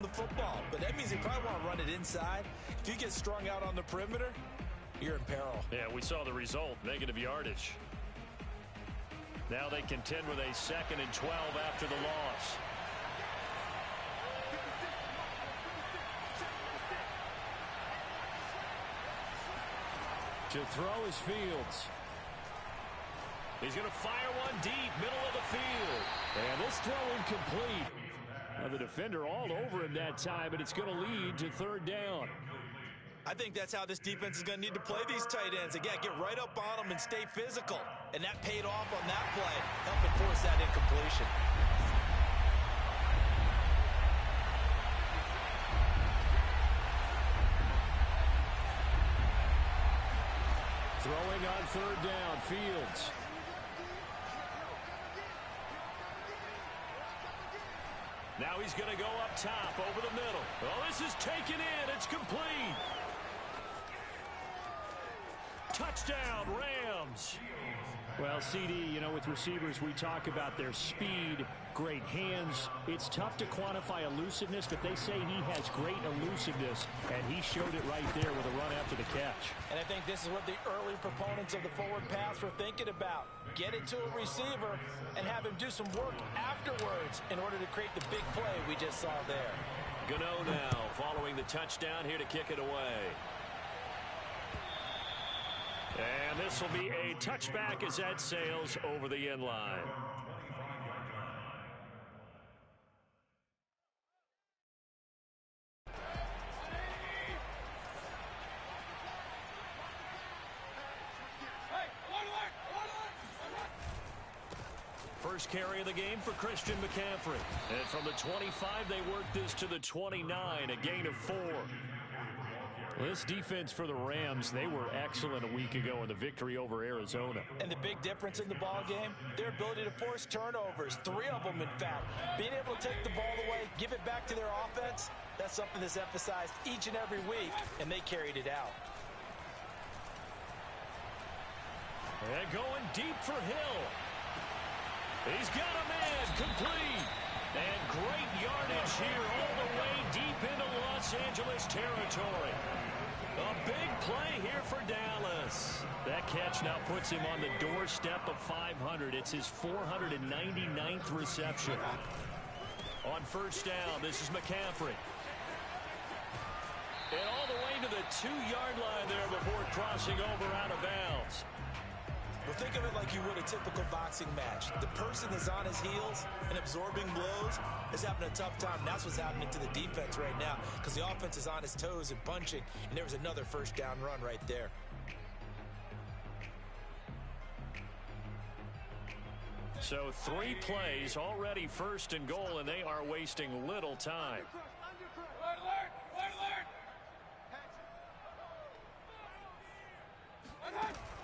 the football, but that means they probably want to run it inside. If you get strung out on the perimeter, you're in peril. Yeah, we saw the result, negative yardage. Now they contend with a 2nd and 12 after the loss. To throw is Fields. He's going to fire one deep, middle of the field. And this throw incomplete. Now the defender all over him that time, but it's going to lead to 3rd down. I think that's how this defense is going to need to play these tight ends. Again, get right up on them and stay physical. And that paid off on that play, helping force that incompletion. Throwing on 3rd down, Fields. Now he's going to go up top over the middle. Oh, this is taken in. It's complete. Touchdown, Rams. Well, CD, you know, with receivers, we talk about their speed, great hands. It's tough to quantify elusiveness, but they say he has great elusiveness, and he showed it right there with a run after the catch. And I think this is what the early proponents of the forward pass were thinking about. Get it to a receiver and have him do some work afterwards in order to create the big play we just saw there. Gano now following the touchdown here to kick it away. And this will be a touchback as that sails over the end line. First carry of the game for Christian McCaffrey. And from the 25, they work this to the 29, a gain of 4. This defense for the Rams, they were excellent a week ago in the victory over Arizona. And the big difference in the ball game, their ability to force turnovers, 3 of them in fact. Being able to take the ball away, give it back to their offense, that's something that's emphasized each and every week, and they carried it out. And going deep for Hill. He's got a man, complete. And great yardage here all the way deep into Los Angeles territory. A big play here for Dallas. That catch now puts him on the doorstep of 500. It's his 499th reception. On first down, this is McCaffrey. And all the way to the 2-yard line there before crossing over out of bounds. Well, think of it like you would a typical boxing match. The person is on his heels and absorbing blows is having a tough time. And that's what's happening to the defense right now because the offense is on his toes and punching, and there was another first down run right there. So 3 plays, already 1st and goal, and they are wasting little time.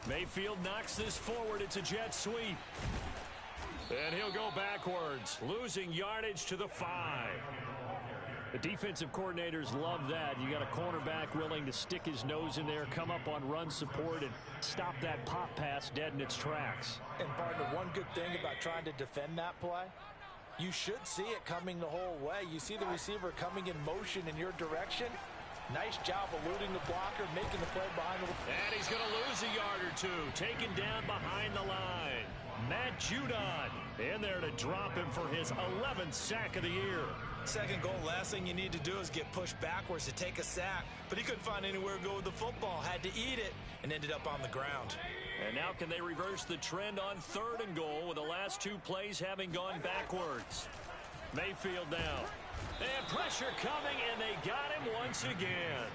Mayfield knocks this forward. It's a jet sweep. And he'll go backwards, losing yardage to the 5. The defensive coordinators love that. You got a cornerback willing to stick his nose in there, come up on run support, and stop that pop pass dead in its tracks. And, partner, one good thing about trying to defend that play, you should see it coming the whole way. You see the receiver coming in motion in your direction. Nice job eluding the blocker, making the play behind the... And he's going to lose a yard or 2, taken down behind the line. Matt Judon in there to drop him for his 11th sack of the year. 2nd goal, last thing you need to do is get pushed backwards to take a sack. But he couldn't find anywhere to go with the football, had to eat it, and ended up on the ground. And now can they reverse the trend on 3rd and goal with the last 2 plays having gone backwards? Mayfield now. And pressure coming, and they got him once again.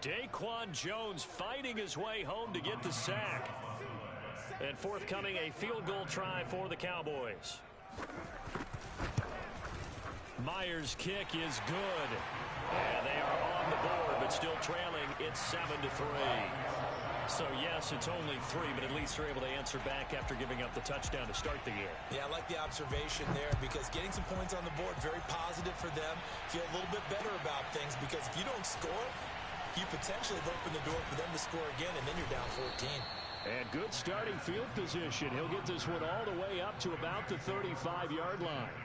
Daquan Jones fighting his way home to get the sack. And forthcoming, a field goal try for the Cowboys. Myers' kick is good. And they are on the board, but still trailing. It's 7-3. So, yes, it's only 3, but at least they're able to answer back after giving up the touchdown to start the year. Yeah, I like the observation there because getting some points on the board, very positive for them. Feel a little bit better about things because if you don't score, you potentially have opened the door for them to score again, and then you're down 14. And good starting field position. He'll get this one all the way up to about the 35-yard line.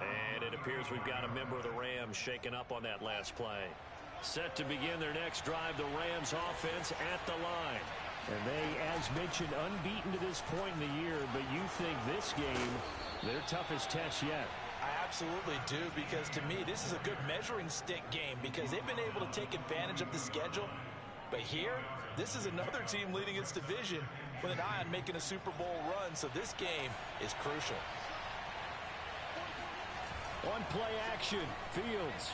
And it appears we've got a member of the Rams shaken up on that last play. Set to begin their next drive, the Rams offense at the line. And they, as mentioned, unbeaten to this point in the year, but you think this game, their toughest test yet. I absolutely do, because to me, this is a good measuring stick game because they've been able to take advantage of the schedule. But here, this is another team leading its division with an eye on making a Super Bowl run, so this game is crucial. One play action, Fields.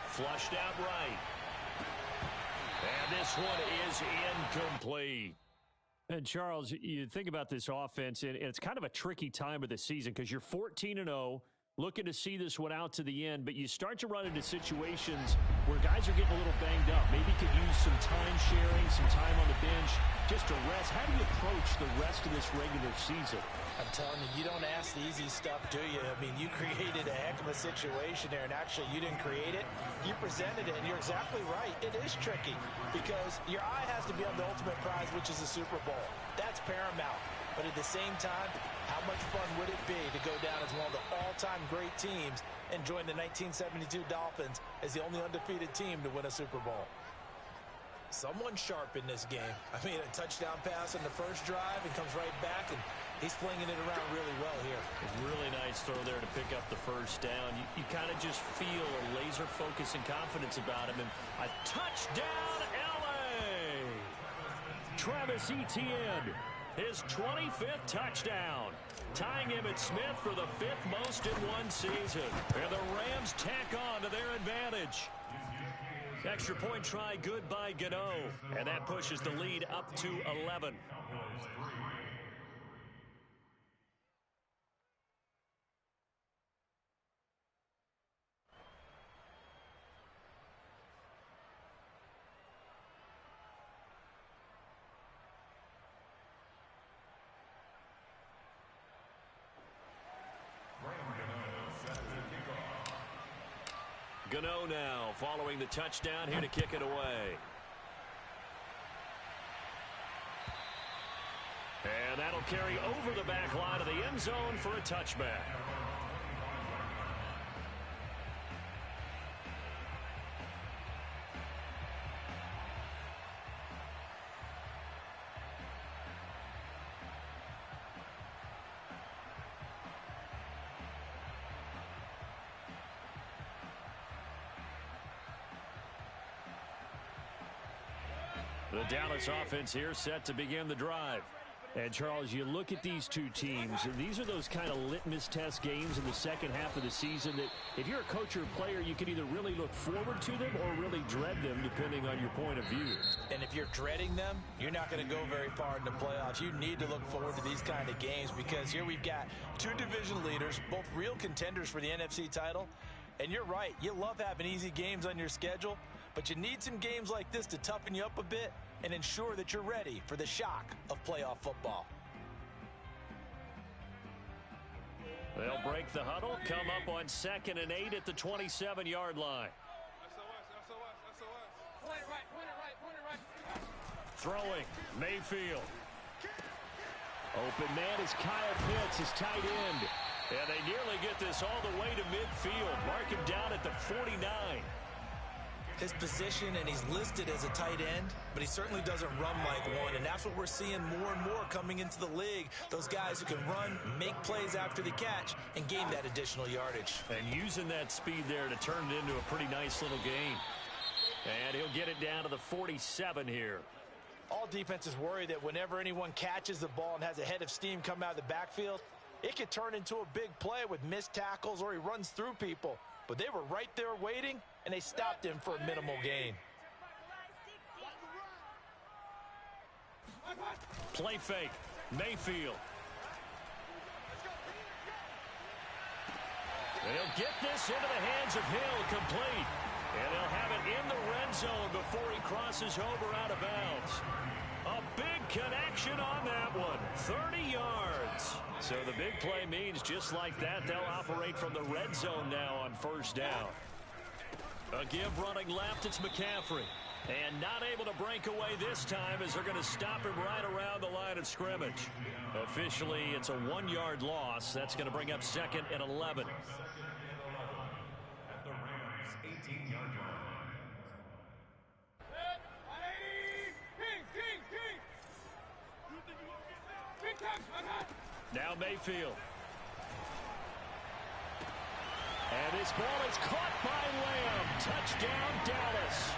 Flushed out right. And this one is incomplete. And, Charles, you think about this offense, and it's kind of a tricky time of the season because you're 14-0, looking to see this one out to the end, but you start to run into situations where guys are getting a little banged up. Maybe could use some time sharing, some time on the bench, just to rest. How do you approach the rest of this regular season? I'm telling you, you don't ask the easy stuff, do you? I mean, you created a heck of a situation there, and actually you didn't create it. You presented it, and you're exactly right. It is tricky because your eye has to be on the ultimate prize, which is the Super Bowl. That's paramount. But at the same time, how much fun would it be to go down as one of the all-time great teams and join the 1972 Dolphins as the only undefeated team to win a Super Bowl? Someone sharp in this game. I mean, a touchdown pass in the first drive and comes right back, and he's flinging it around really well here. It's a really nice throw there to pick up the first down. You kind of just feel a laser focus and confidence about him. And a touchdown, L.A. Travis Etienne, his 25th touchdown, tying Emmitt Smith for the 5th most in one season. And the Rams tack on to their advantage. Extra point try good by Gano, and that pushes the lead up to 11. Gano now following the touchdown here to kick it away. And that'll carry over the back line of the end zone for a touchback. The Dallas offense here set to begin the drive. And, Charles, you look at these two teams, and these are those kind of litmus test games in the second half of the season that if you're a coach or a player, you can either really look forward to them or really dread them, depending on your point of view. And if you're dreading them, you're not going to go very far in the playoffs. You need to look forward to these kind of games because here we've got two division leaders, both real contenders for the NFC title. And you're right, you love having easy games on your schedule, but you need some games like this to toughen you up a bit and ensure that you're ready for the shock of playoff football. They'll break the huddle, come up on 2nd and 8 at the 27-yard line. Throwing, Mayfield. Open man is Kyle Pitts, his tight end. And they nearly get this all the way to midfield. Mark him down at the 49. His position, and he's listed as a tight end, but he certainly doesn't run like one, and that's what we're seeing more and more coming into the league. Those guys who can run, make plays after the catch, and gain that additional yardage. And using that speed there to turn it into a pretty nice little gain. And he'll get it down to the 47 here. All defenses worry that whenever anyone catches the ball and has a head of steam come out of the backfield, it could turn into a big play with missed tackles or he runs through people. But they were right there waiting, and they stopped him for a minimal gain. Play fake. Mayfield. They'll get this into the hands of Hill, complete. And they'll have it in the red zone before he crosses over out of bounds. A big connection on that one. 30 yards. So the big play means just like that, they'll operate from the red zone now on 1st down. A give running left, it's McCaffrey. And not able to break away this time as they're going to stop him right around the line of scrimmage. Officially, it's a 1-yard loss. That's going to bring up second and 11. At the Rams' 18-yard line. Now Mayfield. And this ball is caught by Lamb. Touchdown, Dallas.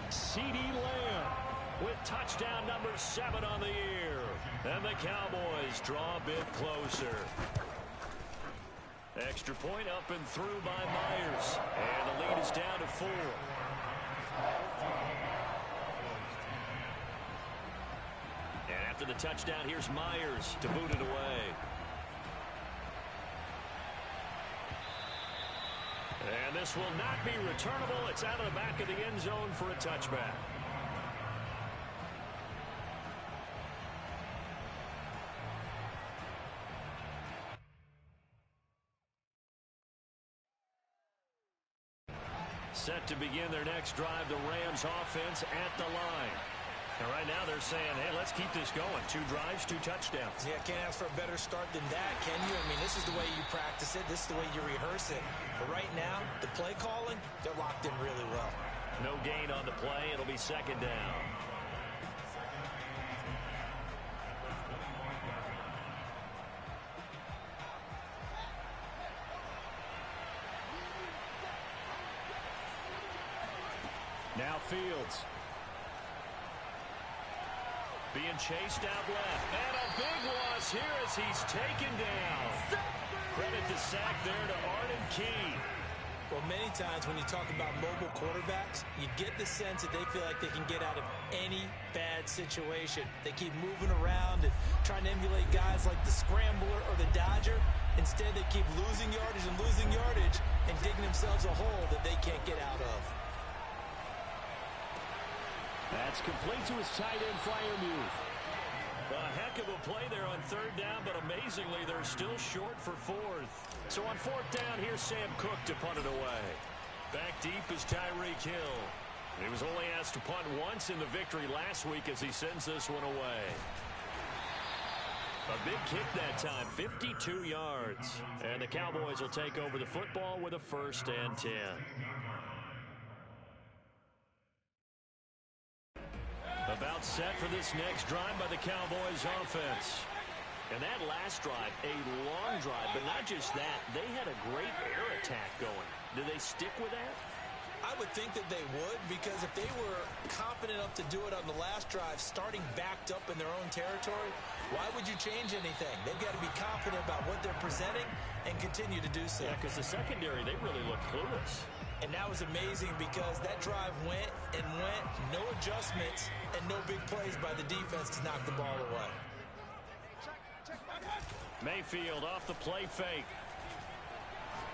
CeeDee Lamb with touchdown number 7 on the year. And the Cowboys draw a bit closer. Extra point up and through by Myers. And the lead is down to 4. And after the touchdown, here's Myers to boot it away. And this will not be returnable. It's out of the back of the end zone for a touchback. Set to begin their next drive, the Rams offense at the line. And right now they're saying, hey, let's keep this going. 2 drives, 2 touchdowns. Yeah, can't ask for a better start than that, can you? I mean, this is the way you practice it. This is the way you rehearse it. But right now, the play calling, they're locked in really well. No gain on the play. It'll be second down. Now Fields. Being chased out left. And a big loss here as he's taken down. Credit the sack there to Arden Key. Well, many times when you talk about mobile quarterbacks, you get the sense that they feel like they can get out of any bad situation. They keep moving around and trying to emulate guys like the Scrambler or the Dodger. Instead, they keep losing yardage and digging themselves a hole that they can't get out of. That's complete to his tight end flyer move. A heck of a play there on 3rd down, but amazingly, they're still short for 4th. So on 4th down, here's Sam Cook to punt it away. Back deep is Tyreek Hill. He was only asked to punt once in the victory last week as he sends this one away. A big kick that time, 52 yards. And the Cowboys will take over the football with a 1st and 10. About set for this next drive by the Cowboys offense. And that last drive, a long drive, but not just that. They had a great air attack going. Do they stick with that? I would think that they would, because if they were confident enough to do it on the last drive, starting backed up in their own territory, why would you change anything? They've got to be confident about what they're presenting and continue to do so. Yeah, because the secondary, they really looked clueless. And that was amazing because that drive went and went, no adjustments, and no big plays by the defense to knock the ball away. Mayfield off the play fake.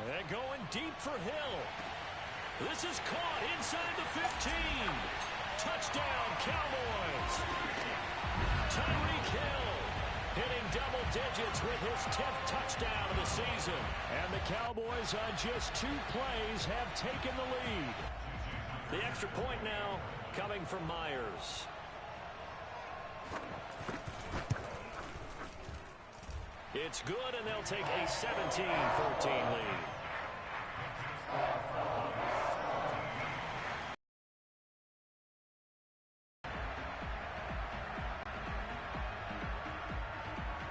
And going deep for Hill. This is caught inside the 15. Touchdown, Cowboys. Tyreek Hill hitting double digits with his 10th touchdown of the season. And the Cowboys on just 2 plays have taken the lead. The extra point now coming from Myers. It's good, and they'll take a 17-14 lead.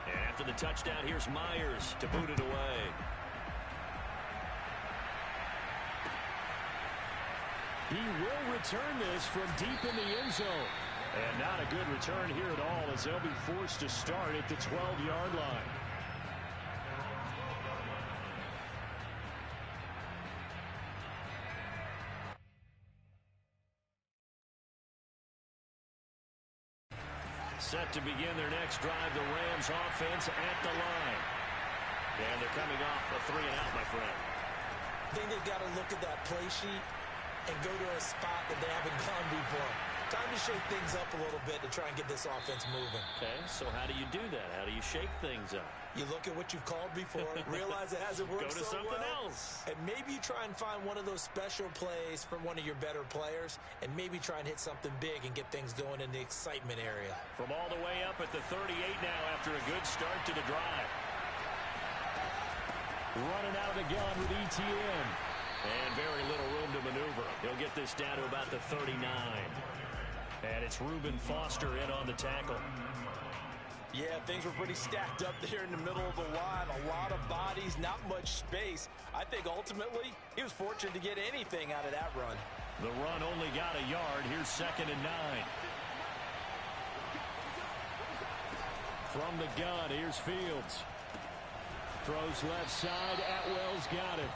And after the touchdown, here's Myers to boot it away. He will return this from deep in the end zone. And not a good return here at all, as they'll be forced to start at the 12-yard line. Set to begin their next drive, the Rams offense at the line. And they're coming off a 3-and-out, my friend. I think they've got to look at that play sheet and go to a spot that they haven't gone before. Time to shake things up a little bit to try and get this offense moving. Okay, so how do you do that? How do you shake things up? You look at what you've called before, realize it hasn't worked Go to so something well, else. and maybe you try and find one of those special plays from one of your better players, and maybe try and hit something big and get things going in the excitement area. From all the way up at the 38 now after a good start to the drive. Running out of the gun with ETN. And very little room to maneuver. He'll get this down to about the 39. And it's Reuben Foster in on the tackle. Yeah, things were pretty stacked up there in the middle of the line. A lot of bodies, not much space. I think ultimately he was fortunate to get anything out of that run. The run only got a yard. Here's 2nd and 9. From the gun, here's Fields. Throws left side. Atwell's got it.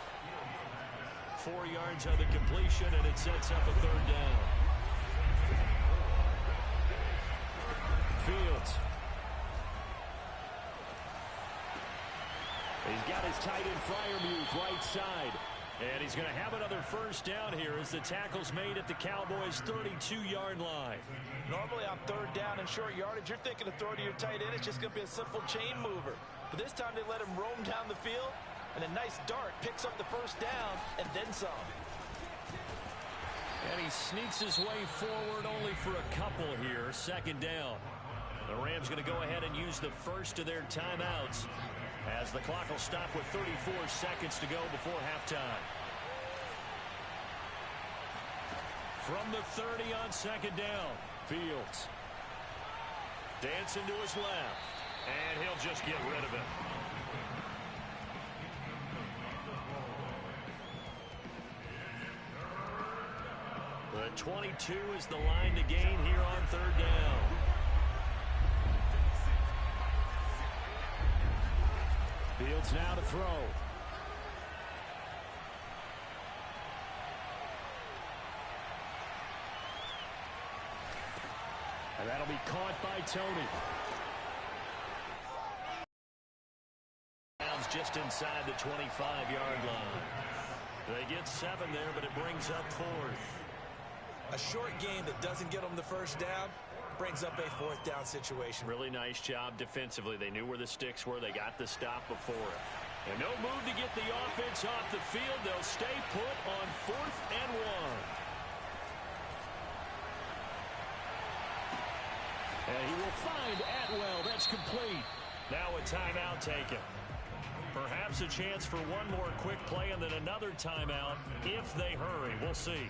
4 yards on the completion, and it sets up a 3rd down. Fields. He's got his tight end Freiermuth right side. And he's going to have another 1st down here as the tackle's made at the Cowboys' 32-yard line. Normally on 3rd down and short yardage, you're thinking of throwing to your tight end. It's just going to be a simple chain mover. But this time they let him roam down the field, and a nice dart picks up the 1st down and then some. And he sneaks his way forward only for a couple here. 2nd down. The Rams going to go ahead and use the first of their timeouts as the clock will stop with 34 seconds to go before halftime. From the 30 on 2nd down, Fields. Dancing to his left, and he'll just get rid of it. The 22 is the line to gain here on 3rd down. Fields now to throw. And that'll be caught by Tony. Just inside the 25-yard line. They get 7 there, but it brings up 4th. A short game that doesn't get them the 1st down brings up a 4th down situation. Really nice job defensively. They knew where the sticks were. They got the stop before it. And no move to get the offense off the field. They'll stay put on 4th and 1. And he will find Atwell. That's complete. Now a timeout taken. Perhaps a chance for one more quick play and then another timeout if they hurry. We'll see.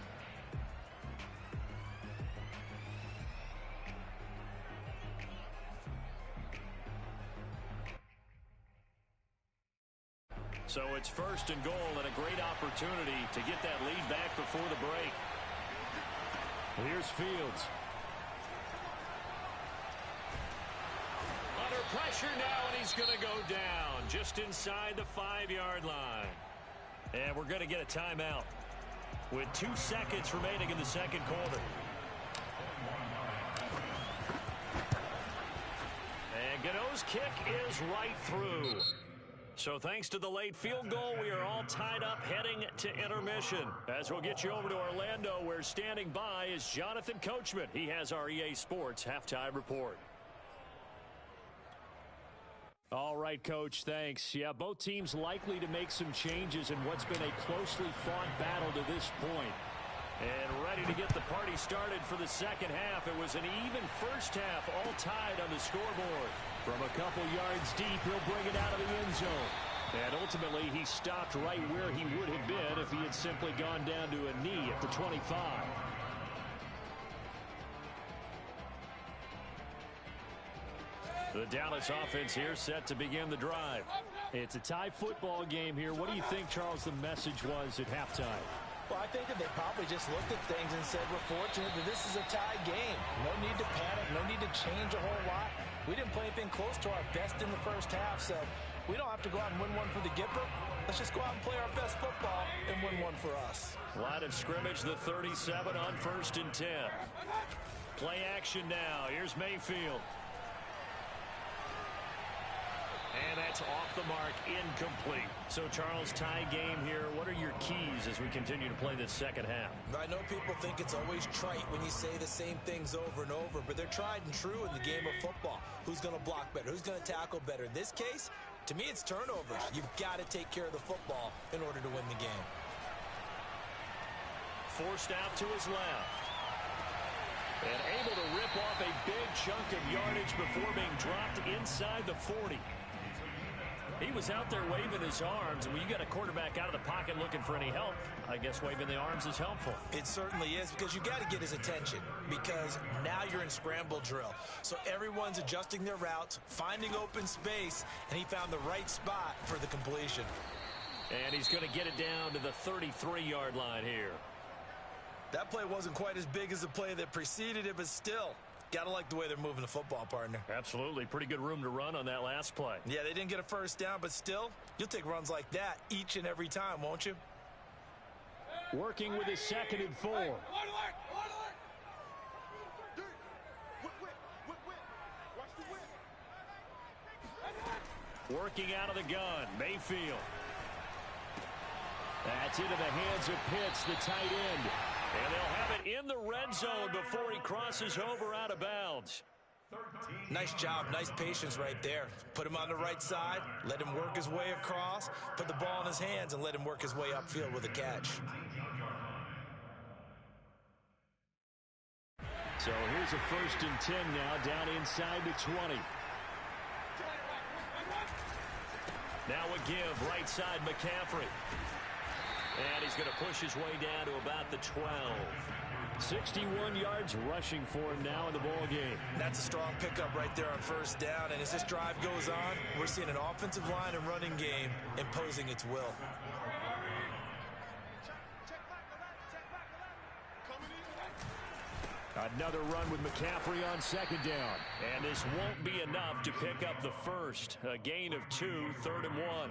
So it's 1st and goal and a great opportunity to get that lead back before the break. Here's Fields. Under pressure now, and he's going to go down just inside the 5-yard line. And we're going to get a timeout with 2 seconds remaining in the 2nd quarter. And Gano's kick is right through. So thanks to the late field goal, we are all tied up heading to intermission. As we'll get you over to Orlando, where standing by is Jonathan Coachman. He has our EA Sports halftime report. All right, Coach, thanks. Yeah, both teams likely to make some changes in what's been a closely fought battle to this point. And ready to get the party started for the 2nd half. It was an even 1st half, all tied on the scoreboard. From a couple yards deep, he'll bring it out of the end zone. And ultimately, he stopped right where he would have been if he had simply gone down to a knee at the 25. The Dallas offense here set to begin the drive. It's a tie football game here. What do you think, Charles, the message was at halftime? Well, I think that they probably just looked at things and said, we're fortunate that this is a tie game. No need to panic, no need to change a whole lot. We didn't play anything close to our best in the 1st half, so we don't have to go out and win one for the Gipper. Let's just go out and play our best football and win one for us. Line of scrimmage, the 37 on 1st and 10. Play action now. Here's Mayfield. And And that's off the mark, incomplete. So, Charles, tie game here. What are your keys as we continue to play this second half? I know people think it's always trite when you say the same things over and over, but they're tried and true in the game of football. Who's going to block better? Who's going to tackle better? In this case, to me, it's turnovers. You've got to take care of the football in order to win the game. Forced out to his left. And able to rip off a big chunk of yardage before being dropped inside the 40. He was out there waving his arms, and when you got a quarterback out of the pocket looking for any help, I guess waving the arms is helpful. It certainly is, because you got to get his attention, because now you're in scramble drill. So everyone's adjusting their routes, finding open space, and he found the right spot for the completion. And he's going to get it down to the 33-yard line here. That play wasn't quite as big as the play that preceded it, but still, gotta like the way they're moving the football, partner. Absolutely. Pretty good room to run on that last play. Yeah, they didn't get a first down, but still, you'll take runs like that each and every time, won't you? Working with his 2nd and 4. Working out of the gun, Mayfield. That's into the hands of Pitts, the tight end. And they'll have it in the red zone before he crosses over out of bounds. Nice job, nice patience right there. Put him on the right side, let him work his way across, put the ball in his hands, and let him work his way upfield with a catch. So here's a 1st and 10 now, down inside the 20. Now a give, right side, McCaffrey. And he's going to push his way down to about the 12. 61 yards rushing for him now in the ball game. That's a strong pickup right there on 1st down. And as this drive goes on, we're seeing an offensive line and running game imposing its will. Another run with McCaffrey on 2nd down. And this won't be enough to pick up the first. A gain of 2, 3rd and 1.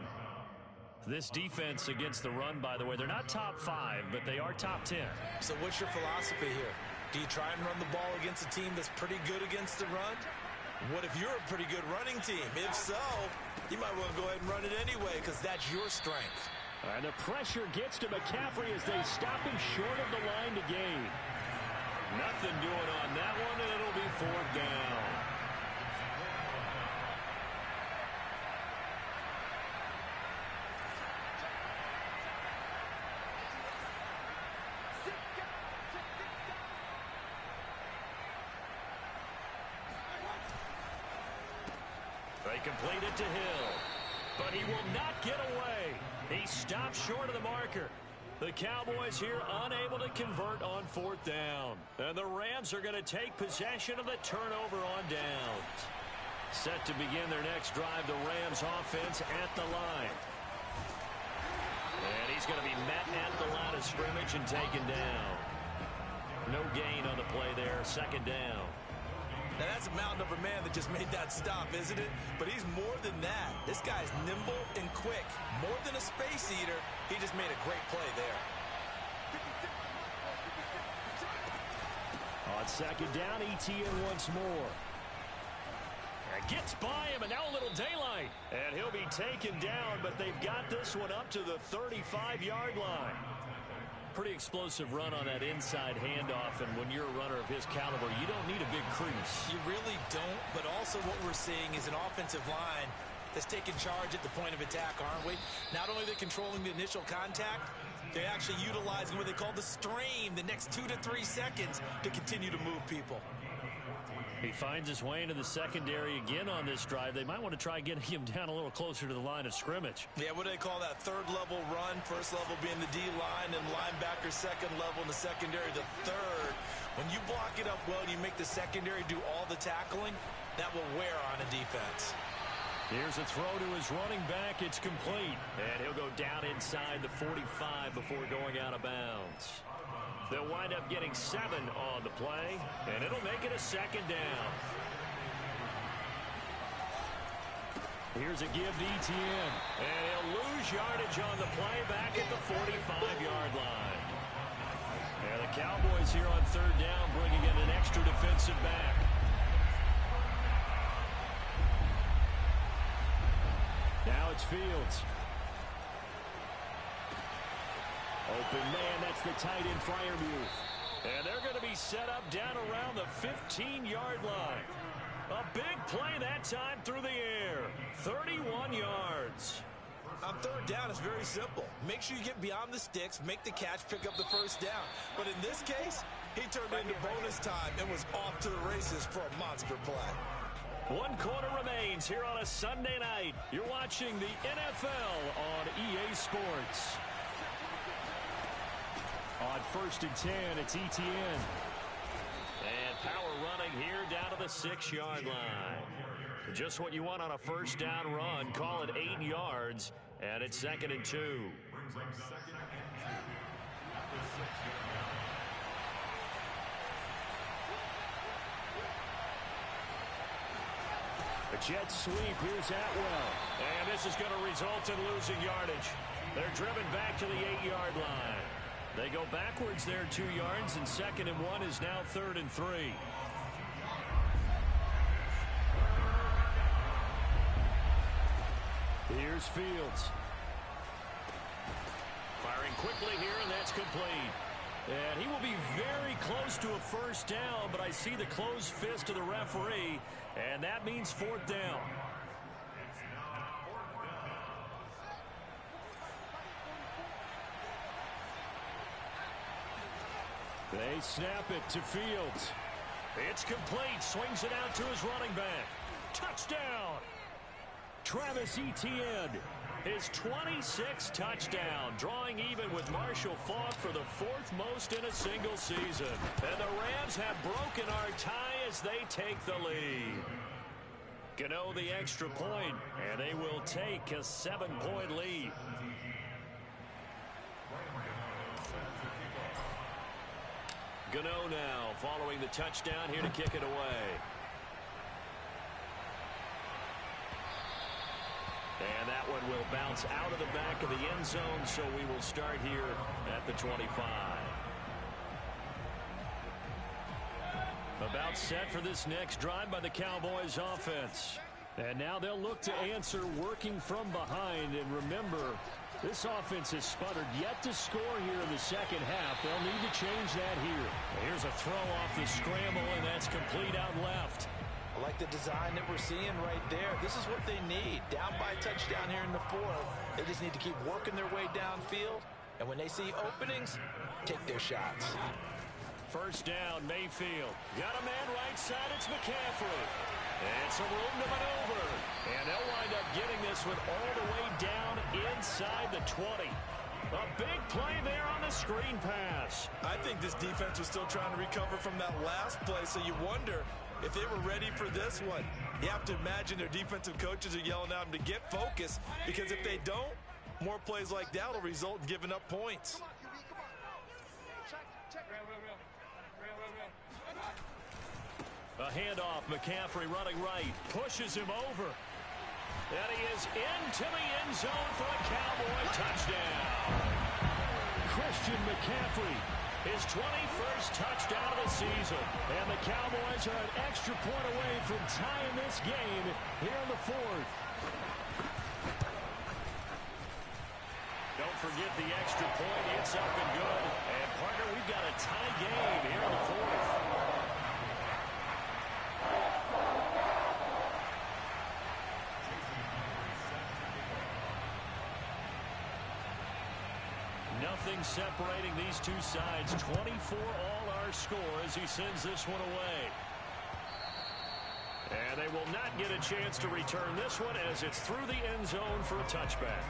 This defense against the run, by the way, they're not top 5, but they are top 10. So what's your philosophy here? Do you try and run the ball against a team that's pretty good against the run? What if you're a pretty good running team? If so, you might want to go ahead and run it anyway, because that's your strength. And the pressure gets to McCaffrey as they stop him short of the line to gain. Nothing doing on that one, and it'll be 4th down. They complete it to Hill, but he will not get away. He stops short of the marker. The Cowboys here unable to convert on 4th down. And the Rams are going to take possession of the turnover on downs. Set to begin their next drive, the Rams offense at the line. And he's going to be met at the line of scrimmage and taken down. No gain on the play there, 2nd down. Now, that's a mountain of a man that just made that stop, isn't it? But he's more than that. This guy's nimble and quick. More than a space eater, he just made a great play there. On 2nd down, ETN once more. And gets by him, and now a little daylight. And he'll be taken down, but they've got this one up to the 35-yard line. Pretty explosive run on that inside handoff, and when you're a runner of his caliber, you don't need a big crease. You really don't, but also what we're seeing is an offensive line that's taking charge at the point of attack, aren't we? Not only are they controlling the initial contact, they're actually utilizing what they call the strain, the next 2 to 3 seconds, to continue to move people. He finds his way into the secondary again on this drive. They might want to try getting him down a little closer to the line of scrimmage. Yeah, what do they call that? 3rd level run, 1st level being the D-line, and linebacker 2nd level in the secondary, the 3rd. When you block it up well and you make the secondary do all the tackling, that will wear on a defense. Here's a throw to his running back. It's complete. And he'll go down inside the 45 before going out of bounds. They'll wind up getting 7 on the play, and it'll make it a 2nd down. Here's a give to ETN, and he'll lose yardage on the play back at the 45-yard line. And the Cowboys here on 3rd down bringing in an extra defensive back. Now it's Fields. Open man, that's the tight end Freiermuth. And they're going to be set up down around the 15-yard line. A big play that time through the air. 31 yards. On third down, it's very simple. Make sure you get beyond the sticks, make the catch, pick up the first down. But in this case, he turned into bonus time and was off to the races for a monster play. 1 quarter remains here on a Sunday night. You're watching the NFL on EA Sports. On 1st and 10, it's Etienne. And power running here down to the 6-yard line. Just what you want on a first down run. Call it 8 yards. And it's 2nd and 2. A jet sweep. Here's Atwell. And this is going to result in losing yardage. They're driven back to the 8-yard line. They go backwards there 2 yards, and 2nd and 1 is now 3rd and 3. Here's Fields. Firing quickly here, and that's complete. And he will be very close to a first down, but I see the closed fist of the referee, and that means 4th down. They snap it to Fields. It's complete. Swings it out to his running back. Touchdown! Travis Etienne, his 26th touchdown, drawing even with Marshall Faulk for the 4th most in a single season. And the Rams have broken our tie as they take the lead. Gano the extra point, and they will take a 7-point lead. Gano now following the touchdown here to kick it away. And that one will bounce out of the back of the end zone, so we will start here at the 25. About set for this next drive by the Cowboys offense. And now they'll look to answer working from behind. And remember, this offense has sputtered yet to score here in the second half. They'll need to change that here. Here's a throw off the scramble, and that's complete out left. I like the design that we're seeing right there. This is what they need. Down by a touchdown here in the 4th. They just need to keep working their way downfield. And when they see openings, take their shots. First down, Mayfield. Got a man right side. It's McCaffrey. And some room to maneuver. And they'll wind up getting this one all the way down inside the 20. A big play there on the screen pass. I think this defense was still trying to recover from that last play, so you wonder if they were ready for this one. You have to imagine their defensive coaches are yelling at them to get focused, because if they don't, more plays like that will result in giving up points. A handoff, McCaffrey running right, pushes him over. And he is into the end zone for a Cowboy touchdown. Christian McCaffrey, his 21st touchdown of the season. And the Cowboys are an extra point away from tying this game here in the 4th. Don't forget the extra point. It's up and good. And, partner, we've got a tie game here in the 4th. Nothing separating these two sides. 24 all our score as he sends this one away. And they will not get a chance to return this one as it's through the end zone for a touchback.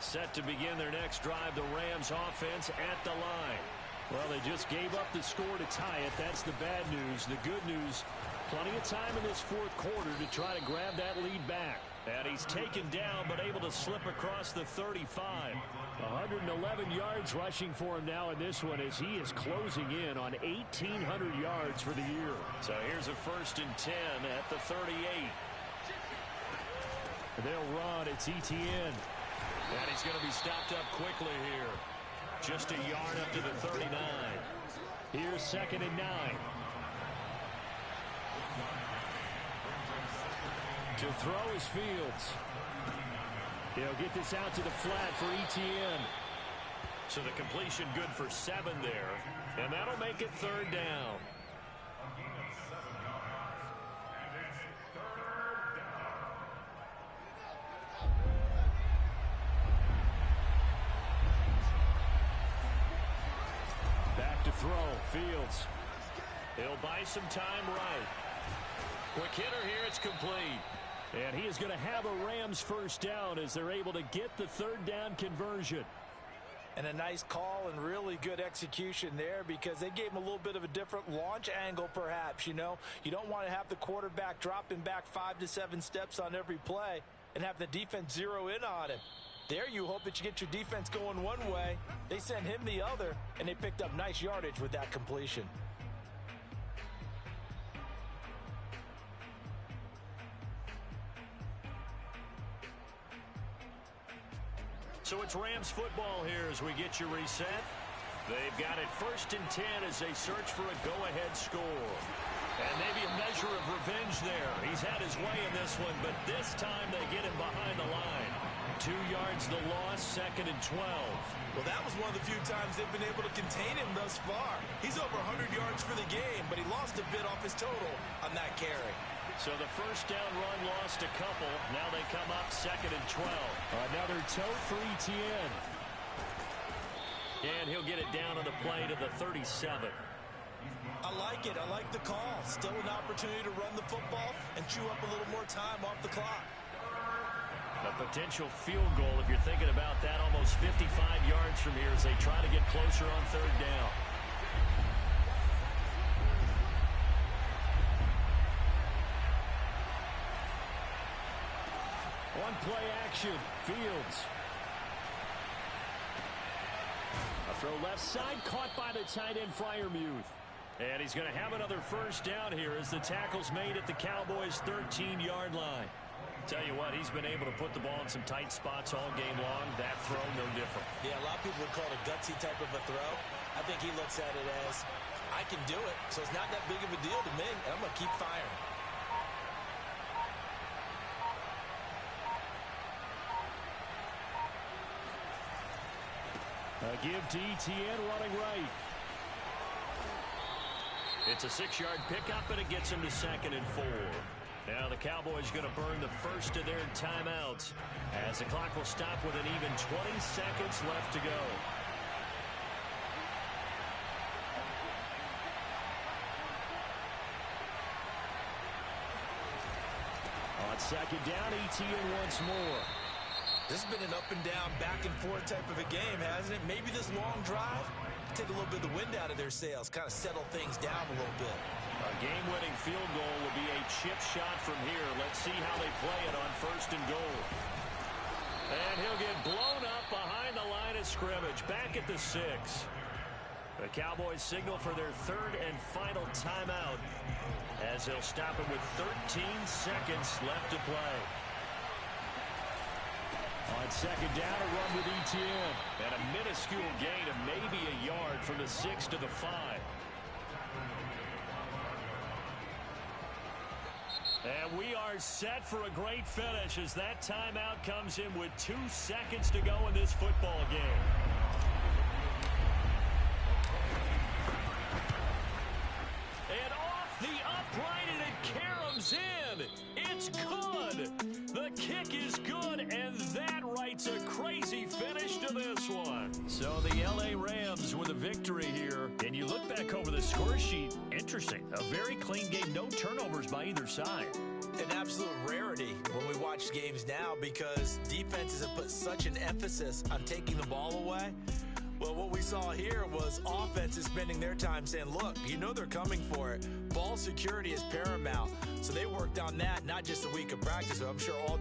Set to begin their next drive, the Rams offense at the line. Well, they just gave up the score to tie it. That's the bad news. The good news, plenty of time in this 4th quarter to try to grab that lead back. And he's taken down, but able to slip across the 35. 111 yards rushing for him now in this one as he is closing in on 1,800 yards for the year. So here's a 1st and 10 at the 38. They'll run. It's Etienne. And he's going to be stopped up quickly here. Just a yard up to the 39. Here's 2nd and 9. To throw is Fields. He'll get this out to the flat for Etienne. So the completion good for 7 there. And that'll make it 3rd down. Back to throw. Fields. He'll buy some time right. Quick hitter here. It's complete. And he is going to have a Rams first down as they're able to get the 3rd down conversion. And a nice call and really good execution there because they gave him a little bit of a different launch angle perhaps, you know. You don't want to have the quarterback dropping back 5 to 7 steps on every play and have the defense zero in on him. There you hope that you get your defense going one way. They sent him the other, and they picked up nice yardage with that completion. So it's Rams football here as we get you reset. They've got it 1st and 10 as they search for a go-ahead score. And maybe a measure of revenge there. He's had his way in this one, but this time they get him behind the line. 2 yards the loss, 2nd and 12. Well, that was one of the few times they've been able to contain him thus far. He's over 100 yards for the game, but he lost a bit off his total on that carry. So the first down run lost a couple. Now they come up 2nd and 12. Another tote for Etienne. And he'll get it down on the play to the 37. I like it. I like the call. Still an opportunity to run the football and chew up a little more time off the clock. A potential field goal, if you're thinking about that, almost 55 yards from here as they try to get closer on 3rd down. One play action. Fields. A throw left side, caught by the tight end Freiermuth. And he's going to have another first down here as the tackle's made at the Cowboys' 13-yard line. Tell you what, he's been able to put the ball in some tight spots all game long. That throw, no different. Yeah, a lot of people would call it a gutsy type of a throw. I think he looks at it as, I can do it, so it's not that big of a deal to me, and I'm going to keep firing. A give to Etienne running right. It's a 6-yard pickup, and it gets him to 2nd and 4. Now the Cowboys going to burn the first of their timeouts as the clock will stop with an even 20 seconds left to go. On 2nd down, Etienne once more. This has been an up and down, back and forth type of a game, hasn't it? Maybe this long drive, take a little bit of the wind out of their sails, kind of settle things down a little bit. A game-winning field goal will be a chip shot from here. Let's see how they play it on 1st and goal. And he'll get blown up behind the line of scrimmage, back at the 6. The Cowboys signal for their 3rd and final timeout as they'll stop it with 13 seconds left to play. On 2nd down, a run with Etienne. And a minuscule gain of maybe a yard from the 6 to the 5. And we are set for a great finish as that timeout comes in with 2 seconds to go in this football game. And off the upright, and it caroms in. It's good. The kick is good, and that writes a crazy finish to this one. So the L.A. Rams with a victory here. And you look back over the score sheet, interesting. A very clean game, no turnovers by either side. An absolute rarity when we watch games now because defenses have put such an emphasis on taking the ball away. Well, what we saw here was offenses spending their time saying, look, you know they're coming for it. Ball security is paramount. So they worked on that, not just a week of practice, but I'm sure all